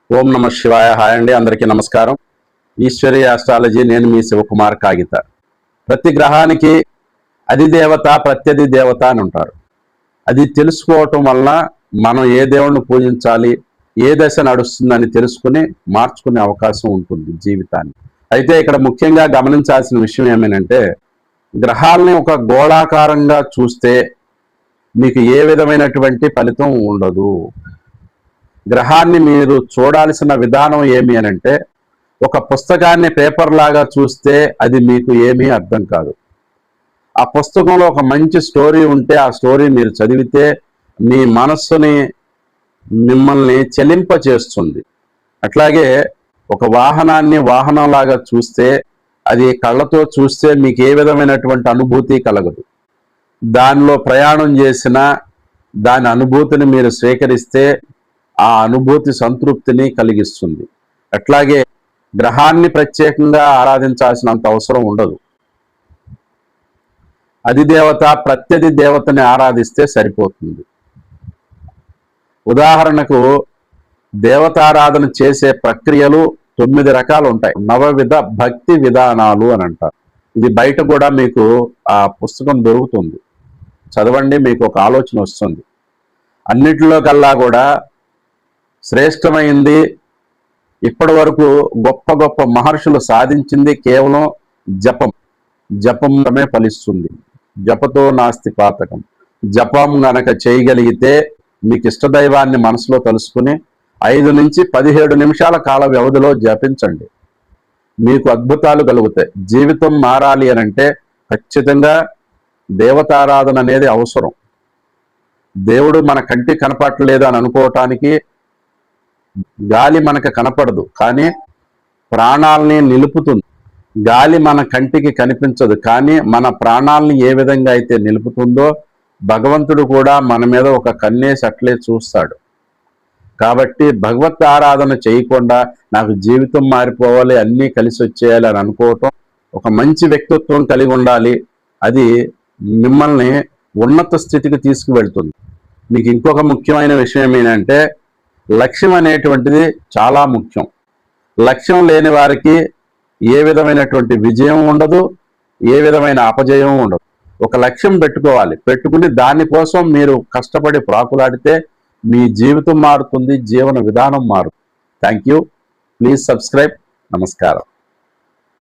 ఓం నమ శివాయ. హాయ్ అండి, అందరికీ నమస్కారం. ఈశ్వరీయ ఆస్ట్రాలజీ, నేను మీ శివకుమార్ కాగిత. ప్రతి గ్రహానికి అధిదేవత ప్రత్యధి దేవత అని ఉంటారు. అది తెలుసుకోవటం వల్ల మనం ఏ దేవుణ్ణి పూజించాలి, ఏ దశ నడుస్తుందని తెలుసుకుని మార్చుకునే అవకాశం ఉంటుంది జీవితాన్ని. అయితే ఇక్కడ ముఖ్యంగా గమనించాల్సిన విషయం ఏమేనంటే, గ్రహాలని ఒక గోళాకారంగా చూస్తే మీకు ఏ విధమైనటువంటి ఫలితం ఉండదు. గ్రహాన్ని మీరు చూడాల్సిన విధానం ఏమి అనంటే, ఒక పుస్తకాన్ని పేపర్ లాగా చూస్తే అది మీకు ఏమీ అర్థం కాదు. ఆ పుస్తకంలో ఒక మంచి స్టోరీ ఉంటే ఆ స్టోరీ మీరు చదివితే మీ మనస్సుని మిమ్మల్ని చెలింప చేస్తుంది. అట్లాగే ఒక వాహనాన్ని వాహనంలాగా చూస్తే అది కళ్ళతో చూస్తే మీకు ఏ విధమైనటువంటి అనుభూతి కలగదు. దానిలో ప్రయాణం చేసిన దాని అనుభూతిని మీరు స్వీకరిస్తే ఆ అనుభూతి సంతృప్తిని కలిగిస్తుంది. అట్లాగే గ్రహాన్ని ప్రత్యేకంగా ఆరాధించాల్సినంత అవసరం ఉండదు. అధిదేవత ప్రత్యధి దేవతని ఆరాధిస్తే సరిపోతుంది. ఉదాహరణకు దేవతారాధన చేసే ప్రక్రియలు 9 రకాలు ఉంటాయి. నవవిధ భక్తి విధానాలు అని అంటారు. ఇది బయట కూడా మీకు ఆ పుస్తకం దొరుకుతుంది, చదవండి, మీకు ఒక ఆలోచన వస్తుంది. అన్నిటిలో కల్లా కూడా శ్రేష్టమైంది, ఇప్పటి వరకు గొప్ప గొప్ప మహర్షులు సాధించింది కేవలం జపం. జపమే ఫలిస్తుంది. జపతో నాస్తి పాతకం. జపం గనక చేయగలిగితే మీకు ఇష్టదైవాన్ని మనసులో తలుసుకుని 5 నుంచి 17 నిమిషాల కాల వ్యవధిలో జపించండి. మీకు అద్భుతాలు కలుగుతాయి. జీవితం మారాలి అనంటే ఖచ్చితంగా దేవతారాధన అనేది అవసరం. దేవుడు మన కంటికి కనపడలేదు అని అనుకోవటానికి గాలి మనకు కనపడదు, కానీ ప్రాణాలని నిలుపుతుంది. గాలి మన కంటికి కనిపించదు, కానీ మన ప్రాణాలని ఏ విధంగా అయితే నిలుపుతుందో భగవంతుడు కూడా మన మీద ఒక కన్నేసి అట్లే చూస్తాడు. కాబట్టి భగవత్ ఆరాధన చేయకుండా నాకు జీవితం మారిపోవాలి, అన్నీ కలిసి వచ్చేయాలి అని అనుకోవటం, ఒక మంచి వ్యక్తిత్వం కలిగి ఉండాలి. అది మిమ్మల్ని ఉన్నత స్థితికి తీసుకువెళ్తుంది. మీకు ఇంకొక ముఖ్యమైన విషయం ఏంటంటే, లక్ష్యం అనేటువంటిది చాలా ముఖ్యం. లక్ష్యం లేని వారికి ఏ విధమైనటువంటి విజయం ఉండదు, ఏ విధమైన అపజయం ఉండదు. ఒక లక్ష్యం పెట్టుకోవాలి. పెట్టుకుని దానికోసం మీరు కష్టపడి ప్రాకులాడితే మీ జీవితం మారుతుంది, జీవన విధానం మారుతుంది. Thank you. Please subscribe. నమస్కారం.